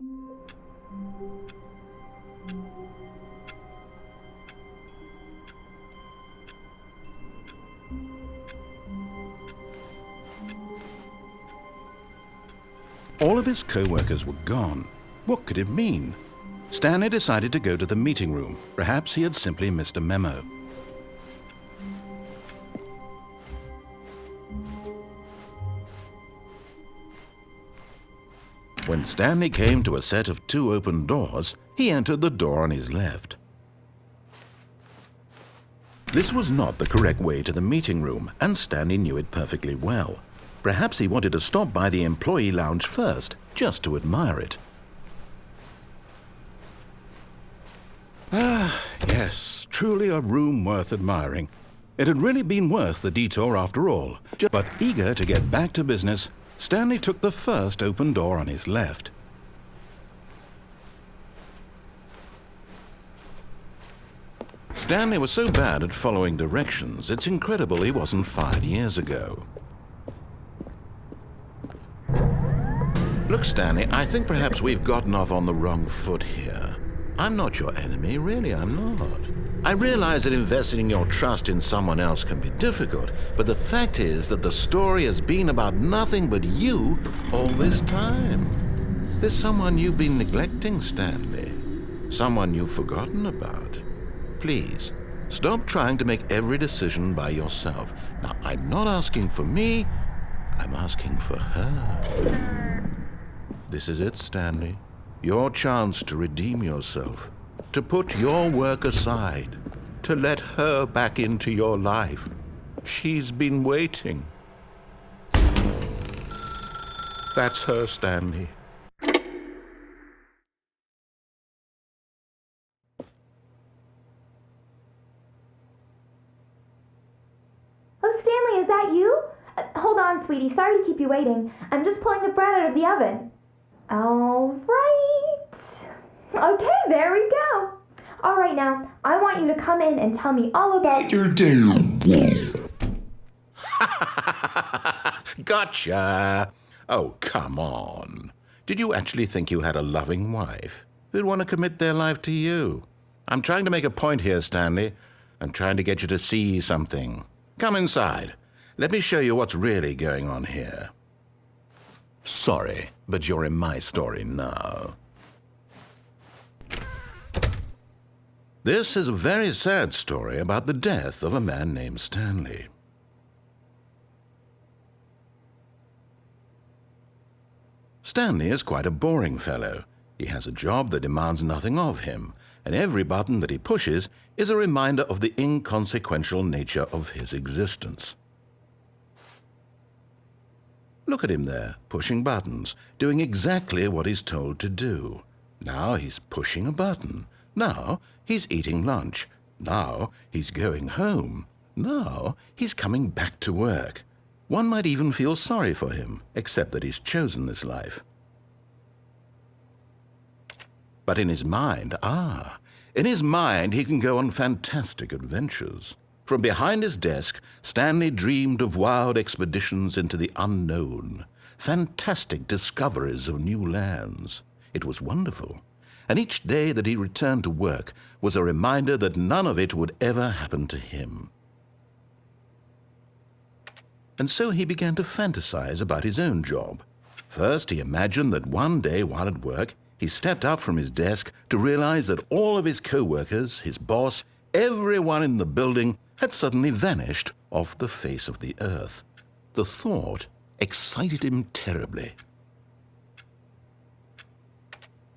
All of his co-workers were gone. What could it mean? Stanley decided to go to the meeting room. Perhaps he had simply missed a memo. When Stanley came to a set of 2 open doors, he entered the door on his left. This was not the correct way to the meeting room, and Stanley knew it perfectly well. Perhaps he wanted to stop by the employee lounge first, just to admire it. Ah, yes, truly a room worth admiring. It had really been worth the detour after all. But eager to get back to business, Stanley took the first open door on his left. Stanley was so bad at following directions, it's incredible he wasn't fired years ago. Look, Stanley, I think perhaps we've gotten off on the wrong foot here. I'm not your enemy, really, I'm not. I realize that investing your trust in someone else can be difficult, but the fact is that the story has been about nothing but you all this time. There's someone you've been neglecting, Stanley. Someone you've forgotten about. Please, stop trying to make every decision by yourself. Now, I'm not asking for me, I'm asking for her. This is it, Stanley. Your chance to redeem yourself, to put your work aside, to let her back into your life. She's been waiting. That's her, Stanley. Oh, Stanley, is that you? Hold on, sweetie. Sorry to keep you waiting. I'm just pulling the bread out of the oven. All right. Okay, there we go. All right, now, I want you to come in and tell me all about your day. Gotcha. Oh, come on. Did you actually think you had a loving wife who'd want to commit their life to you? I'm trying to make a point here, Stanley. I'm trying to get you to see something. Come inside. Let me show you what's really going on here. Sorry, but you're in my story now. This is a very sad story about the death of a man named Stanley. Stanley is quite a boring fellow. He has a job that demands nothing of him, and every button that he pushes is a reminder of the inconsequential nature of his existence. Look at him there, pushing buttons, doing exactly what he's told to do. Now he's pushing a button. Now he's eating lunch. Now he's going home. Now he's coming back to work. One might even feel sorry for him, except that he's chosen this life. But in his mind, he can go on fantastic adventures. From behind his desk, Stanley dreamed of wild expeditions into the unknown, fantastic discoveries of new lands. It was wonderful, and each day that he returned to work was a reminder that none of it would ever happen to him. And so he began to fantasize about his own job. First, he imagined that one day while at work, he stepped up from his desk to realize that all of his co-workers, his boss, everyone in the building had suddenly vanished off the face of the earth. The thought excited him terribly.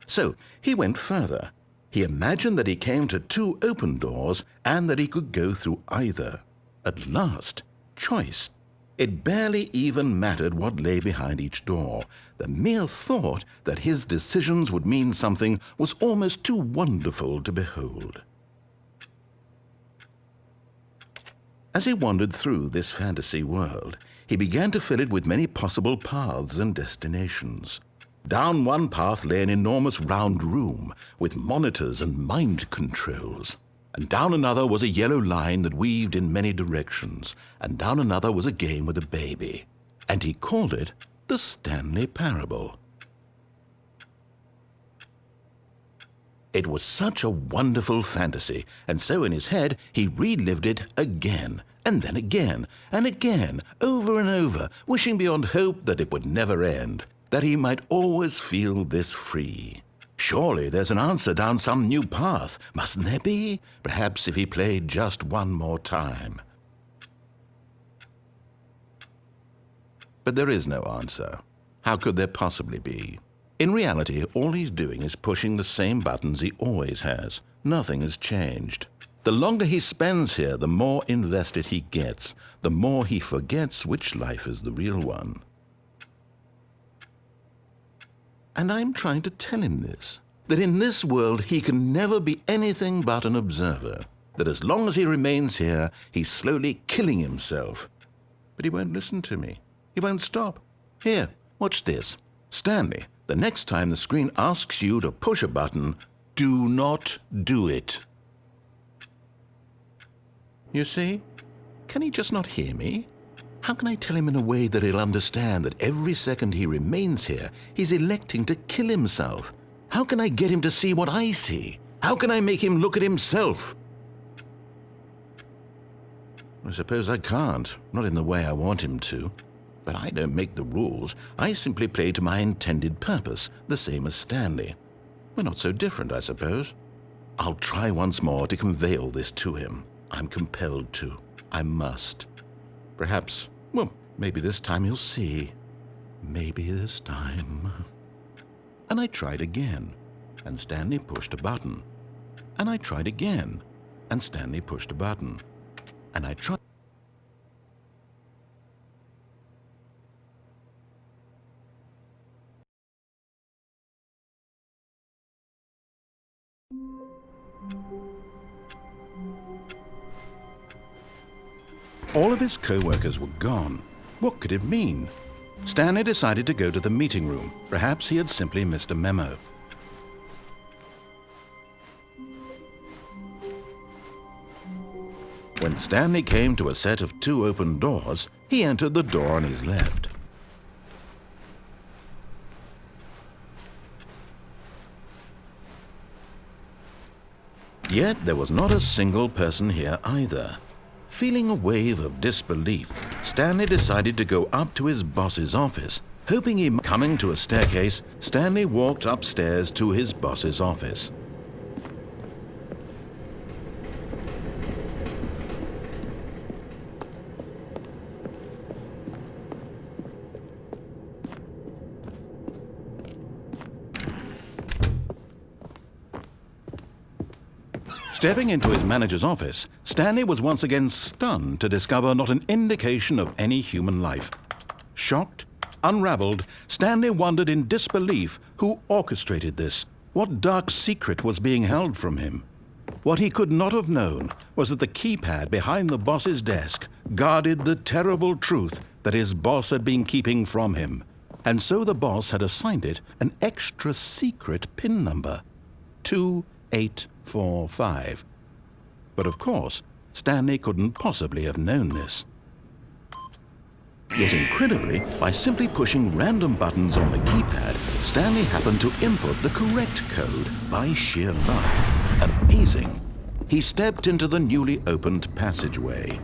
So he went further. He imagined that he came to 2 open doors and that he could go through either. At last, choice. It barely even mattered what lay behind each door. The mere thought that his decisions would mean something was almost too wonderful to behold. As he wandered through this fantasy world, he began to fill it with many possible paths and destinations. Down one path lay an enormous round room with monitors and mind controls. And down another was a yellow line that weaved in many directions. And down another was a game with a baby. And he called it the Stanley Parable. It was such a wonderful fantasy, and so in his head he relived it again, and then again, and again, over and over, wishing beyond hope that it would never end, that he might always feel this free. Surely there's an answer down some new path, mustn't there be? Perhaps if he played just one more time. But there is no answer. How could there possibly be? In reality, all he's doing is pushing the same buttons he always has. Nothing has changed. The longer he spends here, the more invested he gets, the more he forgets which life is the real one. And I'm trying to tell him this, that in this world he can never be anything but an observer, that as long as he remains here, he's slowly killing himself. But he won't listen to me. He won't stop. Here, watch this. Stanley, the next time the screen asks you to push a button, do not do it. You see? Can he just not hear me? How can I tell him in a way that he'll understand that every second he remains here, he's electing to kill himself? How can I get him to see what I see? How can I make him look at himself? I suppose I can't, not in the way I want him to. But I don't make the rules. I simply play to my intended purpose, the same as Stanley. We're not so different, I suppose. I'll try once more to convey all this to him. I'm compelled to. I must. Perhaps, well, maybe this time he'll see. Maybe this time. And I tried again, and Stanley pushed a button. And I tried again, and Stanley pushed a button. And I tried. All of his co-workers were gone. What could it mean? Stanley decided to go to the meeting room. Perhaps he had simply missed a memo. When Stanley came to a set of 2 open doors, he entered the door on his left. Yet there was not a single person here either. Feeling a wave of disbelief, Stanley decided to go up to his boss's office. Hoping he might coming to a staircase, Stanley walked upstairs to his boss's office. Stepping into his manager's office, Stanley was once again stunned to discover not an indication of any human life. Shocked, unraveled, Stanley wondered in disbelief who orchestrated this, what dark secret was being held from him. What he could not have known was that the keypad behind the boss's desk guarded the terrible truth that his boss had been keeping from him, and so the boss had assigned it an extra secret PIN number, 2845. But of course, Stanley couldn't possibly have known this. Yet incredibly, by simply pushing random buttons on the keypad, Stanley happened to input the correct code by sheer luck. Amazing! He stepped into the newly opened passageway.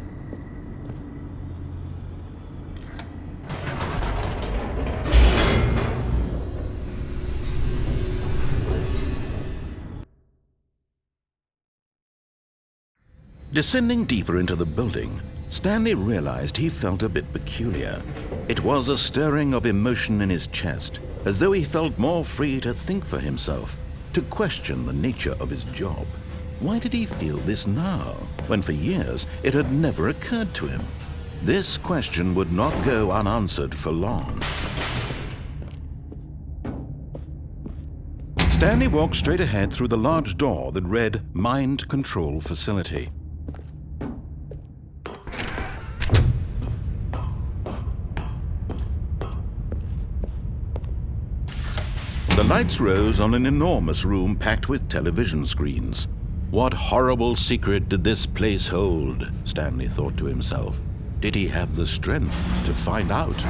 Descending deeper into the building, Stanley realized he felt a bit peculiar. It was a stirring of emotion in his chest, as though he felt more free to think for himself, to question the nature of his job. Why did he feel this now, when for years it had never occurred to him? This question would not go unanswered for long. Stanley walked straight ahead through the large door that read Mind Control Facility. The lights rose on an enormous room packed with television screens. What horrible secret did this place hold? Stanley thought to himself. Did he have the strength to find out?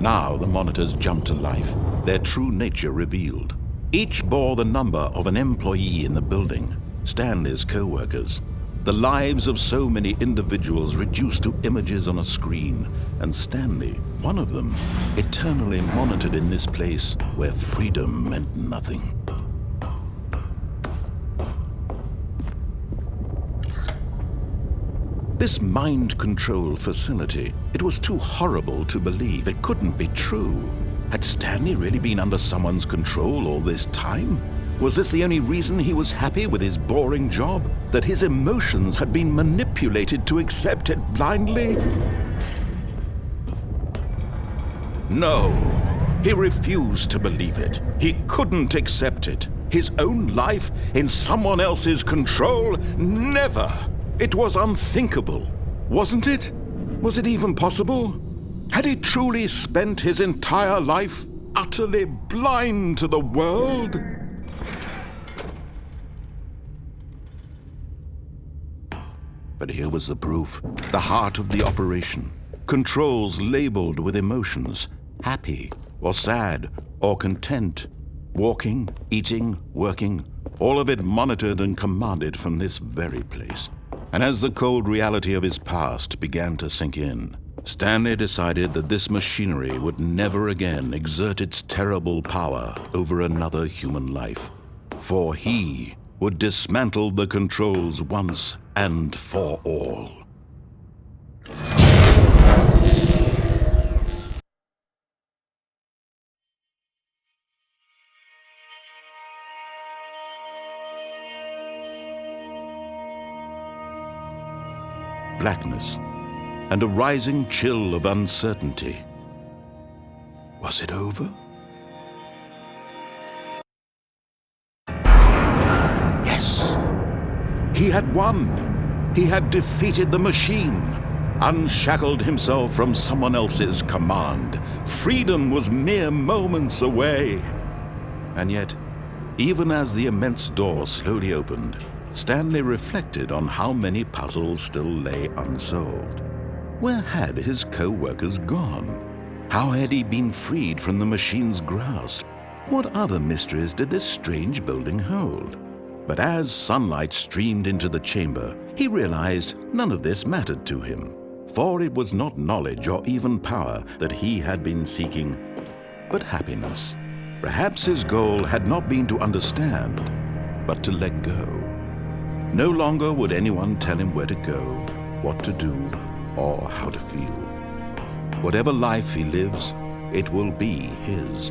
Now the monitors jumped to life, their true nature revealed. Each bore the number of an employee in the building, Stanley's co-workers. The lives of so many individuals reduced to images on a screen, and Stanley, one of them, eternally monitored in this place where freedom meant nothing. This mind control facility, it was too horrible to believe. It couldn't be true. Had Stanley really been under someone's control all this time? Was this the only reason he was happy with his boring job? That his emotions had been manipulated to accept it blindly? No, he refused to believe it. He couldn't accept it. His own life in someone else's control? Never! It was unthinkable, wasn't it? Was it even possible? Had he truly spent his entire life utterly blind to the world? But here was the proof, the heart of the operation. Controls labeled with emotions, happy or sad or content. Walking, eating, working, all of it monitored and commanded from this very place. And as the cold reality of his past began to sink in, Stanley decided that this machinery would never again exert its terrible power over another human life. For he would dismantle the controls once and for all. Blackness and a rising chill of uncertainty. Was it over? Yes! He had won! He had defeated the machine, unshackled himself from someone else's command. Freedom was mere moments away. And yet, even as the immense door slowly opened, Stanley reflected on how many puzzles still lay unsolved. Where had his co-workers gone? How had he been freed from the machine's grasp? What other mysteries did this strange building hold? But as sunlight streamed into the chamber, he realized none of this mattered to him, for it was not knowledge or even power that he had been seeking, but happiness. Perhaps his goal had not been to understand, but to let go. No longer would anyone tell him where to go, what to do, or how to feel. Whatever life he lives, it will be his.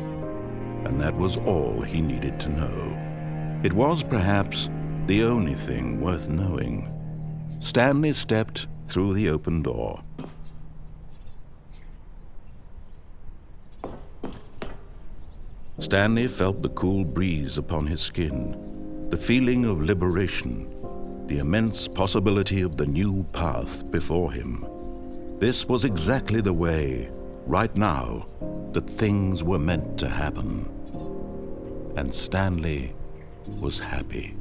And that was all he needed to know. It was perhaps the only thing worth knowing. Stanley stepped through the open door. Stanley felt the cool breeze upon his skin, the feeling of liberation, the immense possibility of the new path before him. This was exactly the way, right now, that things were meant to happen. And Stanley was happy.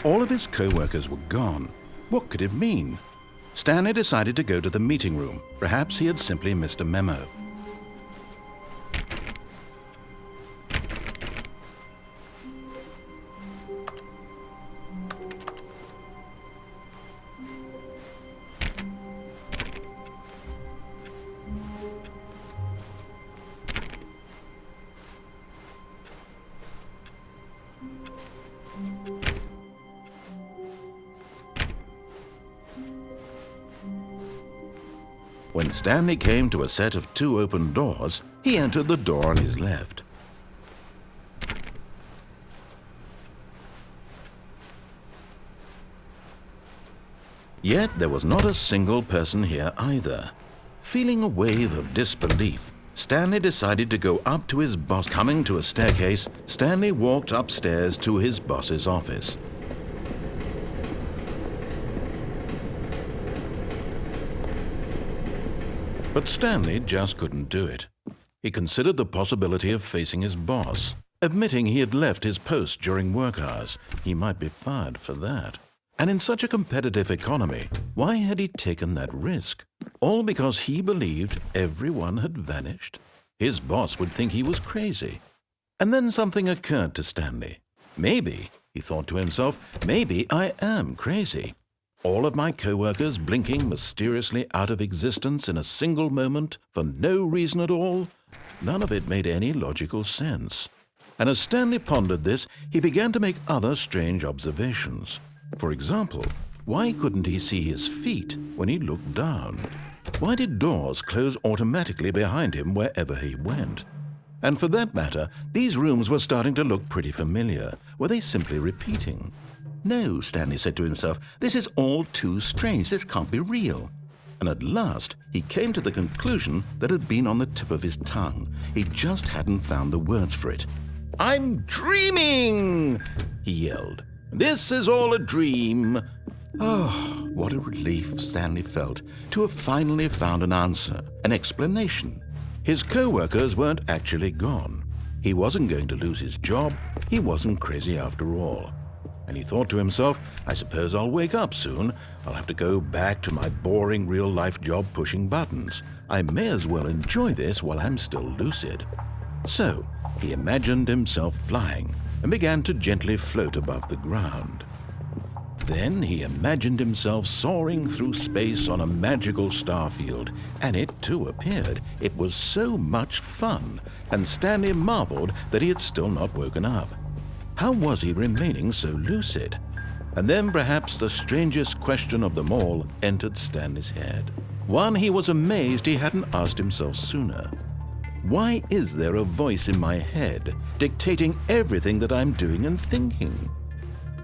All of his co-workers were gone. What could it mean? Stanley decided to go to the meeting room. Perhaps he had simply missed a memo. When Stanley came to a set of 2 open doors, he entered the door on his left. Yet there was not a single person here either. Feeling a wave of disbelief, Stanley decided to go up to his boss. Coming to a staircase, Stanley walked upstairs to his boss's office. But Stanley just couldn't do it. He considered the possibility of facing his boss, admitting he had left his post during work hours. He might be fired for that. And in such a competitive economy, why had he taken that risk? All because he believed everyone had vanished? His boss would think he was crazy. And then something occurred to Stanley. Maybe, he thought to himself, maybe I am crazy. All of my co-workers blinking mysteriously out of existence in a single moment for no reason at all? None of it made any logical sense. And as Stanley pondered this, he began to make other strange observations. For example, why couldn't he see his feet when he looked down? Why did doors close automatically behind him wherever he went? And for that matter, these rooms were starting to look pretty familiar. Were they simply repeating? No, Stanley said to himself, this is all too strange. This can't be real. And at last, he came to the conclusion that had been on the tip of his tongue. He just hadn't found the words for it. "I'm dreaming!" he yelled. "This is all a dream." Oh, what a relief Stanley felt to have finally found an answer, an explanation. His co-workers weren't actually gone. He wasn't going to lose his job. He wasn't crazy after all. And he thought to himself, I suppose I'll wake up soon. I'll have to go back to my boring real-life job pushing buttons. I may as well enjoy this while I'm still lucid. So he imagined himself flying and began to gently float above the ground. Then he imagined himself soaring through space on a magical starfield, and it too appeared. It was so much fun, and Stanley marveled that he had still not woken up. How was he remaining so lucid? And then perhaps the strangest question of them all entered Stanley's head. One he was amazed he hadn't asked himself sooner. Why is there a voice in my head dictating everything that I'm doing and thinking?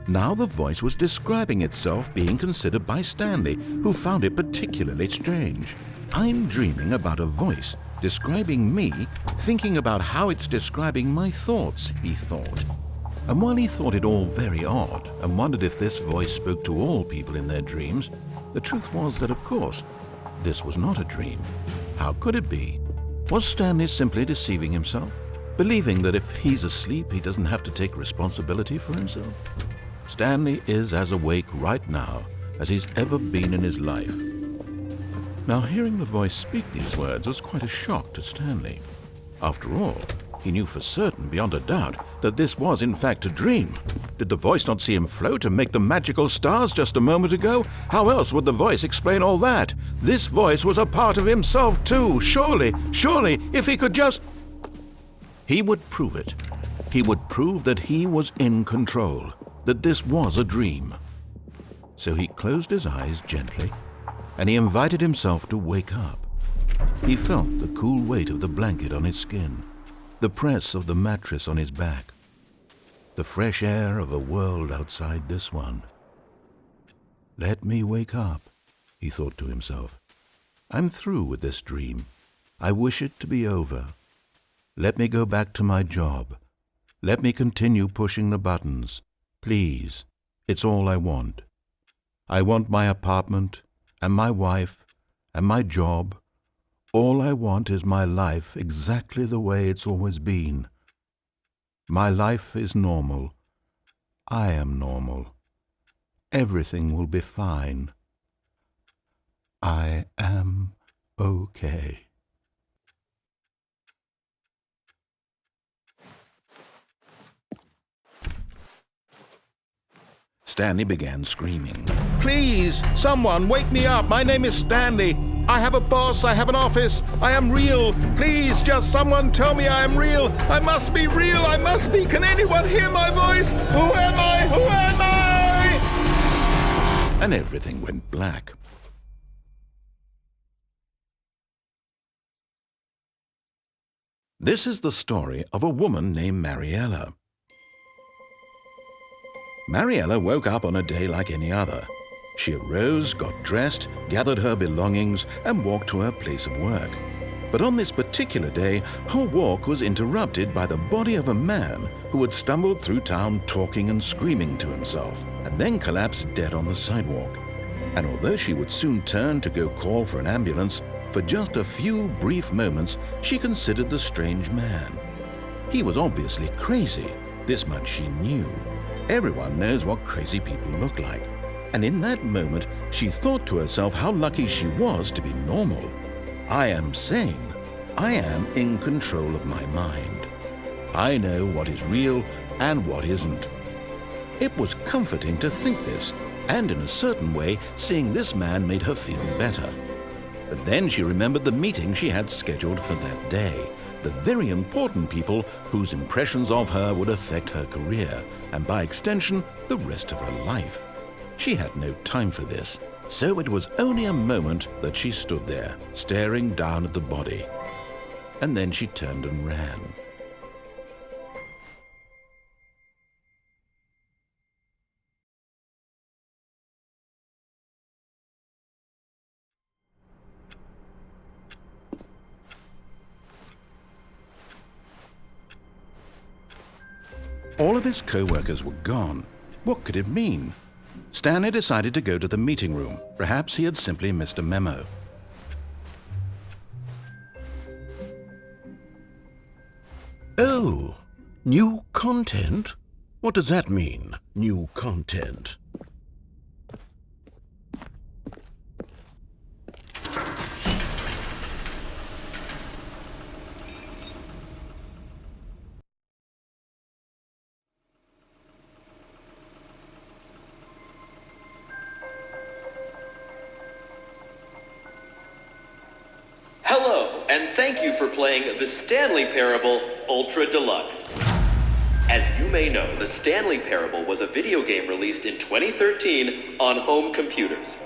Now the voice was describing itself being considered by Stanley, who found it particularly strange. I'm dreaming about a voice describing me, thinking about how it's describing my thoughts, he thought. And while he thought it all very odd and wondered if this voice spoke to all people in their dreams, the truth was that, of course, this was not a dream. How could it be? Was Stanley simply deceiving himself, believing that if he's asleep, he doesn't have to take responsibility for himself? Stanley is as awake right now as he's ever been in his life. Now, hearing the voice speak these words was quite a shock to Stanley. After all, he knew for certain, beyond a doubt, that this was in fact a dream. Did the voice not see him float and make the magical stars just a moment ago? How else would the voice explain all that? This voice was a part of himself too. Surely, if he could just... He would prove it. He would prove that he was in control, that this was a dream. So he closed his eyes gently, and he invited himself to wake up. He felt the cool weight of the blanket on his skin, the press of the mattress on his back, the fresh air of a world outside this one. Let me wake up, he thought to himself. I'm through with this dream. I wish it to be over. Let me go back to my job. Let me continue pushing the buttons. Please, it's all I want. I want my apartment and my wife and my job. All I want is my life exactly the way it's always been. My life is normal. I am normal. Everything will be fine. I am okay. Stanley began screaming. Please, someone, wake me up. My name is Stanley. I have a boss. I have an office. I am real. Please, just someone tell me I am real. I must be real. I must be. Can anyone hear my voice? Who am I? Who am I? And everything went black. This is the story of a woman named Mariella. Mariella woke up on a day like any other. She arose, got dressed, gathered her belongings, and walked to her place of work. But on this particular day, her walk was interrupted by the body of a man who had stumbled through town talking and screaming to himself, and then collapsed dead on the sidewalk. And although she would soon turn to go call for an ambulance, For just a few brief moments, she considered the strange man. He was obviously crazy. This much she knew. Everyone knows what crazy people look like. And in that moment, she thought to herself how lucky she was to be normal. I am sane. I am in control of my mind. I know what is real and what isn't. It was comforting to think this, and in a certain way, seeing this man made her feel better. But then she remembered the meeting she had scheduled for that day, the very important people whose impressions of her would affect her career, and by extension, the rest of her life. She had no time for this, so it was only a moment that she stood there, staring down at the body. And then she turned and ran. All of his co-workers were gone. What could it mean? Stanley decided to go to the meeting room. Perhaps he had simply missed a memo. Oh, new content? What does that mean, new content? Hello, and thank you for playing the Stanley Parable Ultra Deluxe. As you may know, the Stanley Parable was a video game released in 2013 on home computers.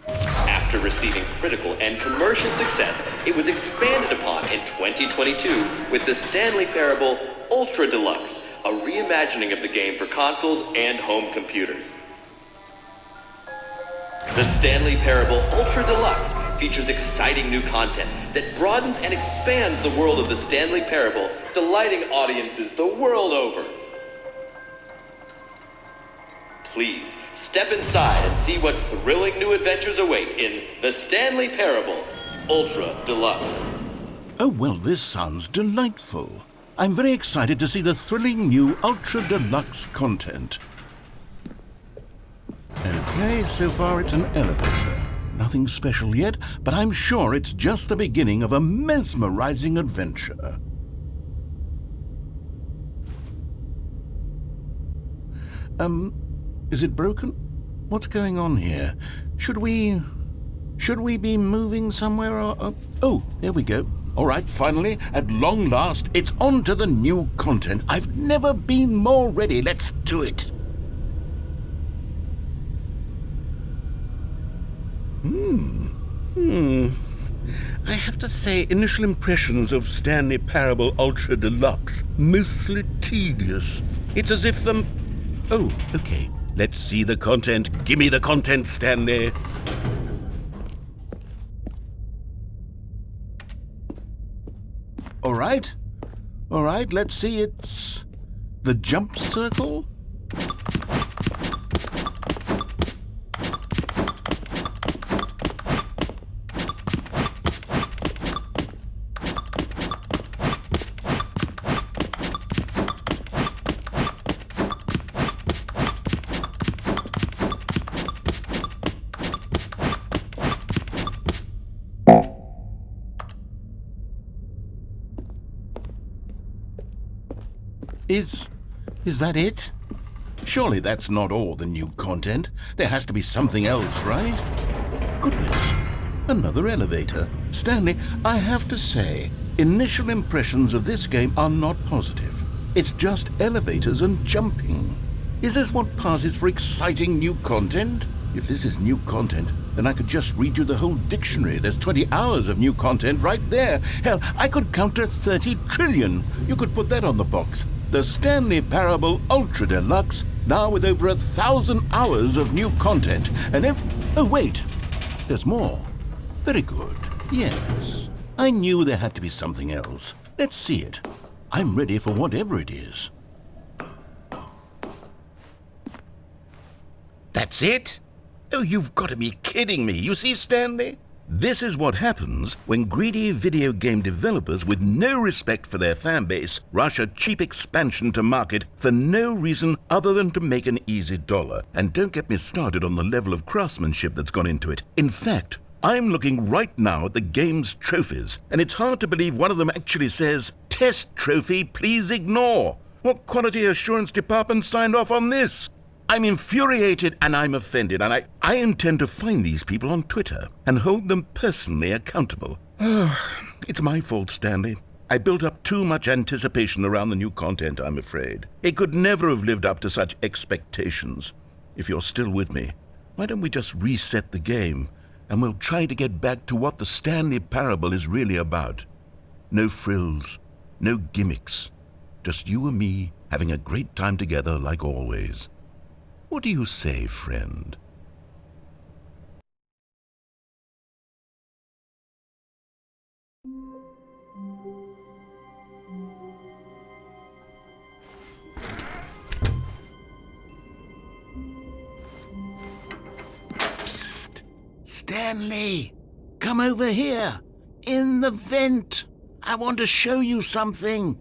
After receiving critical and commercial success, it was expanded upon in 2022 with the Stanley Parable Ultra Deluxe, a reimagining of the game for consoles and home computers. The Stanley Parable Ultra Deluxe features exciting new content that broadens and expands the world of the Stanley Parable, delighting audiences the world over. Please, step inside and see what thrilling new adventures await in the Stanley Parable Ultra Deluxe. Oh, well, this sounds delightful. I'm very excited to see the thrilling new Ultra Deluxe content. Okay, so far it's an elevator. Nothing special yet, but I'm sure it's just the beginning of a mesmerizing adventure. Is it broken? What's going on here? Should we be moving somewhere or... Oh, there we go. All right, finally, at long last, it's on to the new content. I've never been more ready. Let's do it. I have to say, initial impressions of Stanley Parable Ultra Deluxe, mostly tedious. It's as if Oh, okay. Let's see the content. Give me the content, Stanley. All right, let's see. It's the jump circle. Is that it? Surely that's not all the new content. There has to be something else, right? Goodness, another elevator. Stanley, I have to say, initial impressions of this game are not positive. It's just elevators and jumping. Is this what passes for exciting new content? If this is new content, then I could just read you the whole dictionary. There's 20 hours of new content right there. Hell, I could count to 30 trillion. You could put that on the box. The Stanley Parable Ultra Deluxe, now with over 1,000 hours of new content. And oh, wait. There's more. Very good. Yes. I knew there had to be something else. Let's see it. I'm ready for whatever it is. That's it? Oh, you've got to be kidding me. You see, Stanley? This is what happens when greedy video game developers with no respect for their fan base rush a cheap expansion to market for no reason other than to make an easy dollar. And don't get me started on the level of craftsmanship that's gone into it. In fact, I'm looking right now at the game's trophies, and it's hard to believe one of them actually says, "Test trophy, please ignore." What quality assurance department signed off on this? I'm infuriated and I'm offended, and I intend to find these people on Twitter and hold them personally accountable. It's my fault, Stanley. I built up too much anticipation around the new content, I'm afraid. It could never have lived up to such expectations. If you're still with me, why don't we just reset the game and we'll try to get back to what the Stanley Parable is really about. No frills, no gimmicks, just you and me having a great time together like always. What do you say, friend? Psst! Stanley! Come over here! In the vent! I want to show you something!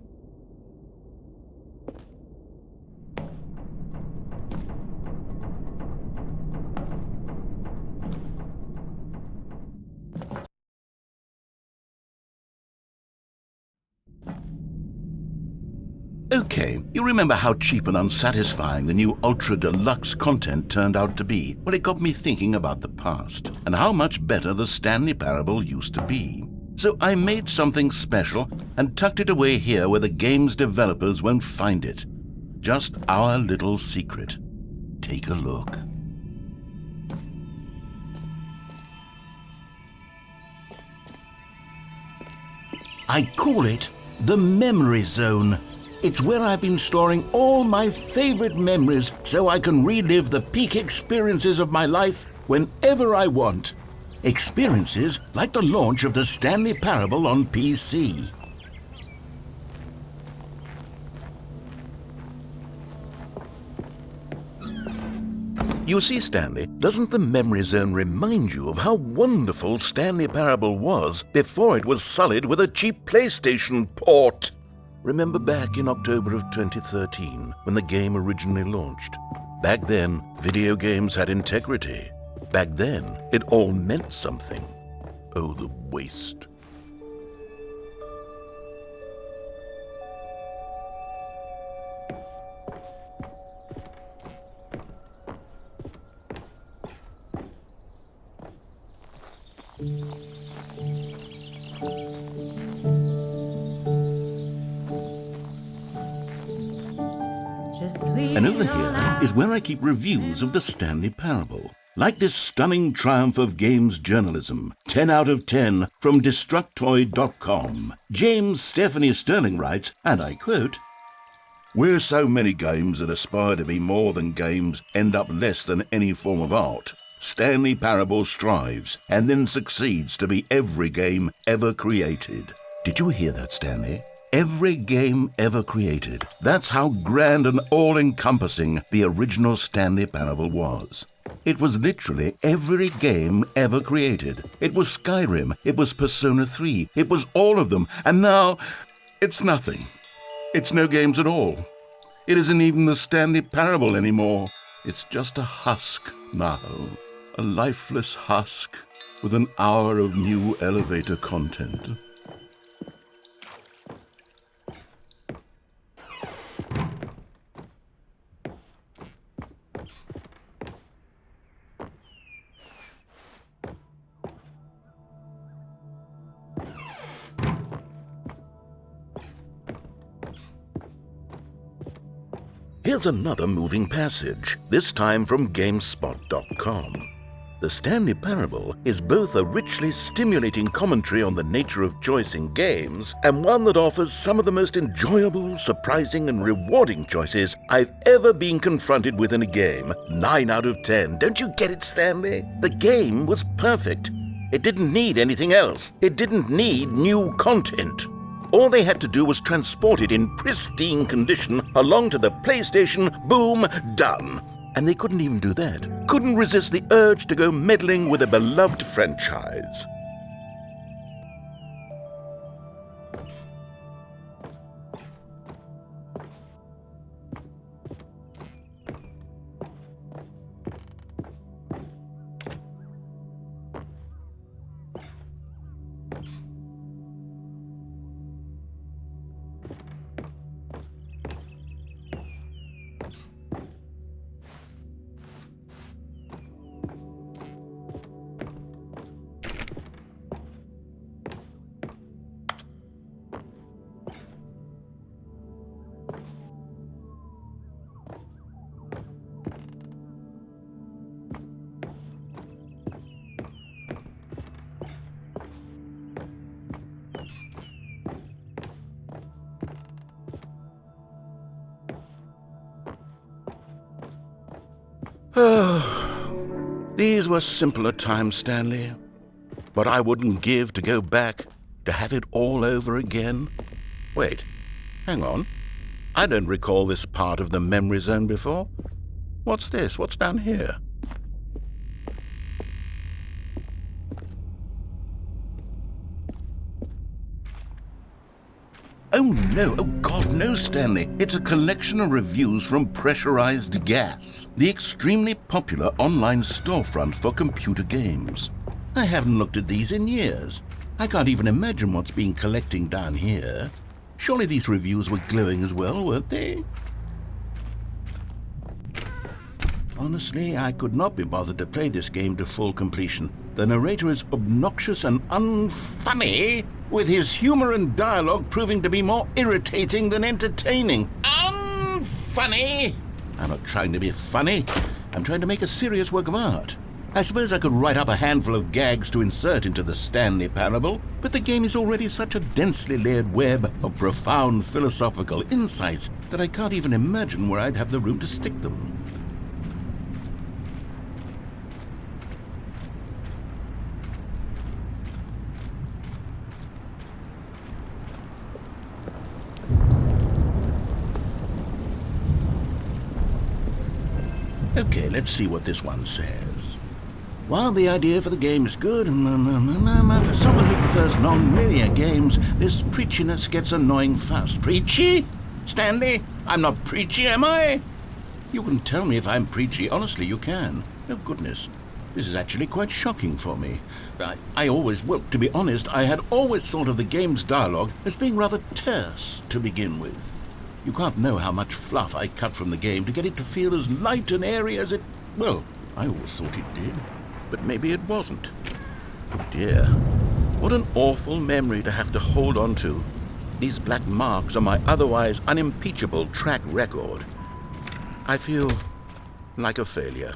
Okay, you remember how cheap and unsatisfying the new Ultra Deluxe content turned out to be? Well, it got me thinking about the past and how much better the Stanley Parable used to be. So I made something special and tucked it away here where the game's developers won't find it. Just our little secret. Take a look. I call it the Memory Zone. It's where I've been storing all my favorite memories so I can relive the peak experiences of my life whenever I want. Experiences like the launch of the Stanley Parable on PC. You see, Stanley, doesn't the Memory Zone remind you of how wonderful Stanley Parable was before it was sullied with a cheap PlayStation port? Remember back in October of 2013, when the game originally launched? Back then, video games had integrity. Back then, it all meant something. Oh, the waste. And over here is where I keep reviews of the Stanley Parable. Like this stunning triumph of games journalism, 10 out of 10 from Destructoid.com. James Stephanie Sterling writes, and I quote, "Where so many games that aspire to be more than games end up less than any form of art, Stanley Parable strives and then succeeds to be every game ever created." Did you hear that, Stanley? Every game ever created. That's how grand and all-encompassing the original Stanley Parable was. It was literally every game ever created. It was Skyrim, it was Persona 3, it was all of them, and now it's nothing. It's no games at all. It isn't even the Stanley Parable anymore. It's just a husk now. A lifeless husk with an hour of new elevator content. Here's another moving passage, this time from GameSpot.com. The Stanley Parable is both a richly stimulating commentary on the nature of choice in games and one that offers some of the most enjoyable, surprising, and rewarding choices I've ever been confronted with in a game. 9 out of 10. Don't you get it, Stanley? The game was perfect. It didn't need anything else. It didn't need new content. All they had to do was transport it in pristine condition along to the PlayStation, boom, done. And they couldn't even do that. Couldn't resist the urge to go meddling with a beloved franchise. These were simpler times, Stanley. But I wouldn't give to go back, to have it all over again. Wait, hang on. I don't recall this part of the memory zone before. What's this? What's down here? Oh no, oh God, no, Stanley. It's a collection of reviews from Pressurized Gas, the extremely popular online storefront for computer games. I haven't looked at these in years. I can't even imagine what's been collecting down here. Surely these reviews were glowing as well, weren't they? Honestly, I could not be bothered to play this game to full completion. The narrator is obnoxious and unfunny, with his humor and dialogue proving to be more irritating than entertaining. Unfunny! I'm not trying to be funny. I'm trying to make a serious work of art. I suppose I could write up a handful of gags to insert into the Stanley Parable, but the game is already such a densely layered web of profound philosophical insights that I can't even imagine where I'd have the room to stick them. Okay, let's see what this one says. While the idea for the game is good, for someone who prefers non-linear games, this preachiness gets annoying fast. Preachy? Stanley? I'm not preachy, am I? You can tell me if I'm preachy. Honestly, you can. Oh, goodness. This is actually quite shocking for me. To be honest, I had always thought of the game's dialogue as being rather terse to begin with. You can't know how much fluff I cut from the game to get it to feel as light and airy as it... Well, I always thought it did. But maybe it wasn't. Oh dear. What an awful memory to have to hold on to. These black marks on my otherwise unimpeachable track record. I feel like a failure.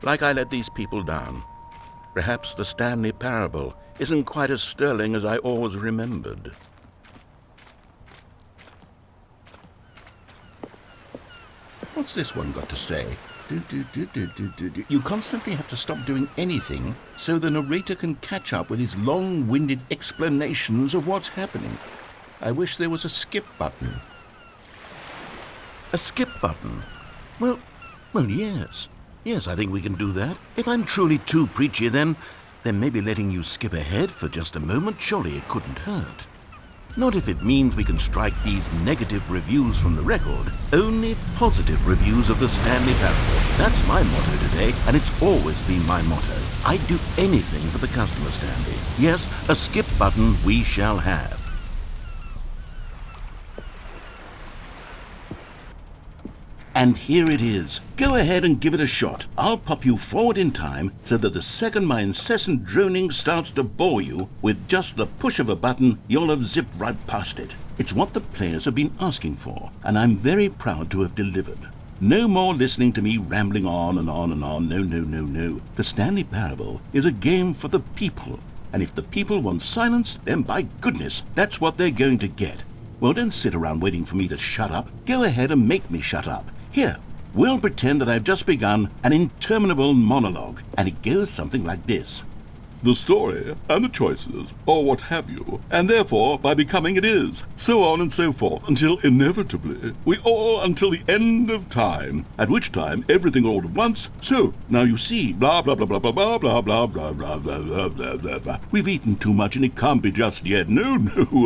Like I let these people down. Perhaps the Stanley Parable isn't quite as sterling as I always remembered. What's this one got to say? You constantly have to stop doing anything so the narrator can catch up with his long-winded explanations of what's happening. I wish there was a skip button. A skip button? Well, yes. Yes, I think we can do that. If I'm truly too preachy, then maybe letting you skip ahead for just a moment, surely it couldn't hurt. Not if it means we can strike these negative reviews from the record. Only positive reviews of the Stanley Parable. That's my motto today, and it's always been my motto. I'd do anything for the customer, Stanley. Yes, a skip button we shall have. And here it is. Go ahead and give it a shot. I'll pop you forward in time so that the second my incessant droning starts to bore you, with just the push of a button, you'll have zipped right past it. It's what the players have been asking for, and I'm very proud to have delivered. No more listening to me rambling on and on and on. No. The Stanley Parable is a game for the people, and if the people want silence, then by goodness, that's what they're going to get. Well, don't sit around waiting for me to shut up. Go ahead and make me shut up. Here, we'll pretend that I've just begun an interminable monologue, and it goes something like this. The story, and the choices, or what have you, and therefore, by becoming it is, so on and so forth, until inevitably, we all until the end of time, at which time everything all at once, so, now you see, blah blah blah blah blah blah blah blah blah blah blah blah blah blah blah. We've eaten too much and it can't be just yet, no,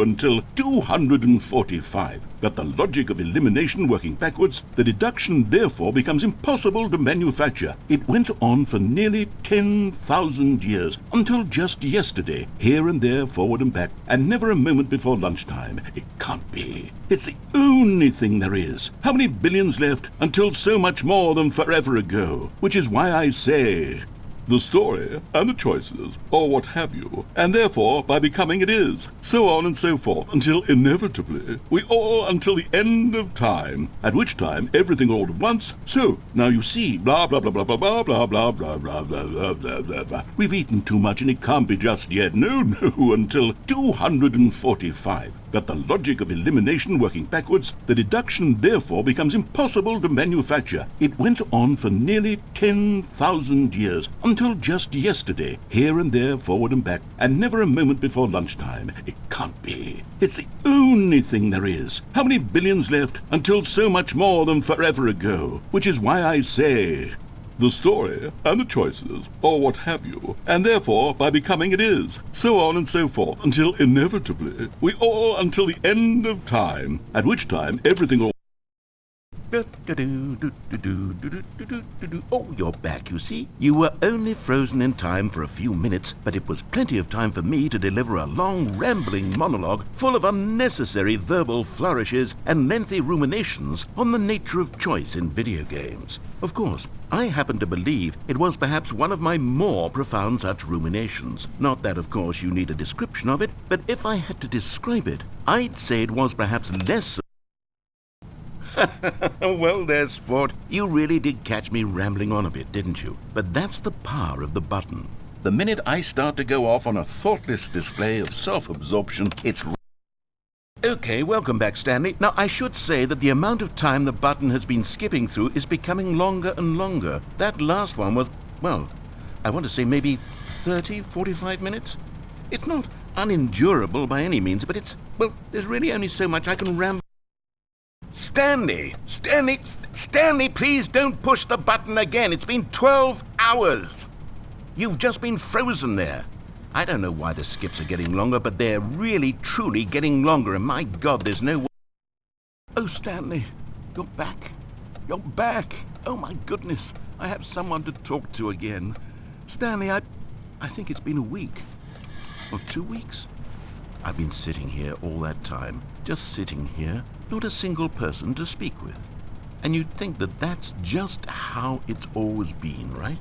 until 245. Got the logic of elimination working backwards, the deduction therefore becomes impossible to manufacture. It went on for nearly 10,000 years, until just yesterday, here and there, forward and back, and never a moment before lunchtime. It can't be. It's the only thing there is. How many billions left until so much more than forever ago? Which is why I say, the story and the choices, or what have you, and therefore by becoming it is, so on and so forth, until inevitably we all until the end of time, at which time everything all at once. So now you see, blah blah blah blah blah blah blah blah blah blah blah blah blah blah blah. We've eaten too much and it can't be just yet. No, until 245. Got the logic of elimination working backwards. The deduction therefore becomes impossible to manufacture. It went on for nearly 10,000 years, until just yesterday, here and there, forward and back, and never a moment before lunchtime. It can't be. It's the only thing there is. How many billions left until so much more than forever ago? Which is why I say, the story and the choices, or what have you, and therefore by becoming it is, so on and so forth, until inevitably we all until the end of time, at which time everything all... Oh, you're back, you see. You were only frozen in time for a few minutes, but it was plenty of time for me to deliver a long, rambling monologue full of unnecessary verbal flourishes and lengthy ruminations on the nature of choice in video games. Of course, I happen to believe it was perhaps one of my more profound such ruminations. Not that, of course, you need a description of it, but if I had to describe it, I'd say it was perhaps less... Well there, sport. You really did catch me rambling on a bit, didn't you? But that's the power of the button. The minute I start to go off on a thoughtless display of self-absorption, it's... Okay, welcome back, Stanley. Now, I should say that the amount of time the button has been skipping through is becoming longer and longer. That last one was, well, I want to say maybe 30, 45 minutes? It's not unendurable by any means, but it's, well, there's really only so much I can ramble. Stanley, please don't push the button again. It's been 12 hours. You've just been frozen there. I don't know why the skips are getting longer, but they're really, truly getting longer, and my God, there's no way... Oh, Stanley, you're back. You're back. Oh, my goodness. I have someone to talk to again. Stanley, I think it's been a week. Or 2 weeks. I've been sitting here all that time, just sitting here, not a single person to speak with. And you'd think that that's just how it's always been, right?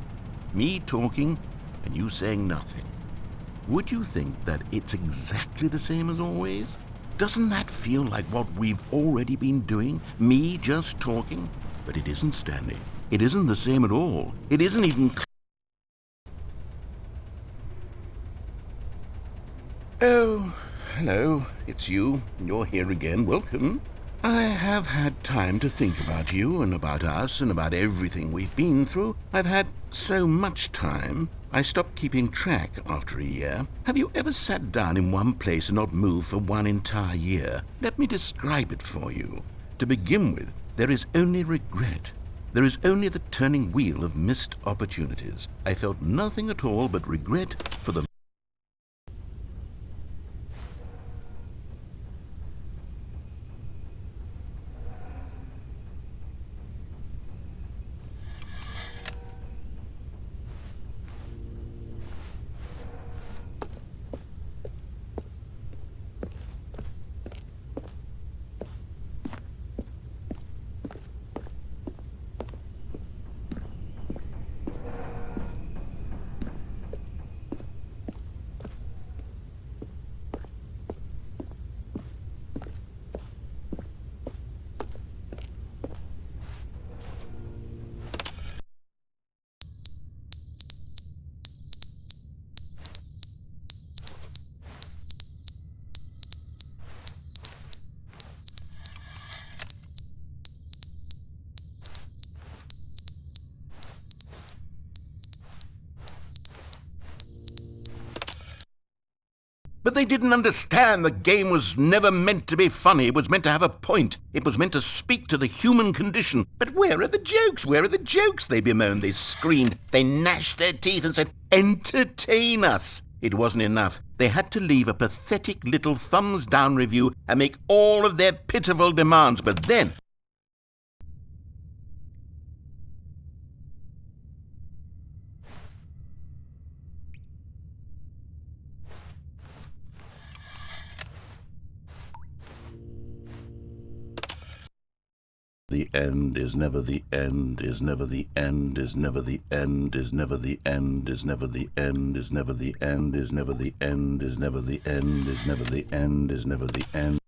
Me talking and you saying nothing. Would you think that it's exactly the same as always? Doesn't that feel like what we've already been doing? Me just talking? But it isn't, Stanley. It isn't the same at all. It isn't even... Oh, hello. It's you. You're here again. Welcome. I have had time to think about you and about us and about everything we've been through. I've had so much time. I stopped keeping track after a year. Have you ever sat down in one place and not moved for one entire year? Let me describe it for you. To begin with, there is only regret. There is only the turning wheel of missed opportunities. I felt nothing at all but regret for the... But they didn't understand the game was never meant to be funny. It was meant to have a point. It was meant to speak to the human condition. But where are the jokes? Where are the jokes? They bemoaned, they screamed, they gnashed their teeth and said, entertain us. It wasn't enough. They had to leave a pathetic little thumbs-down review and make all of their pitiful demands. But then... the end is never the end is never the end is never the end is never the end is never the end is never the end is never the end is never the end is never the end is never the end.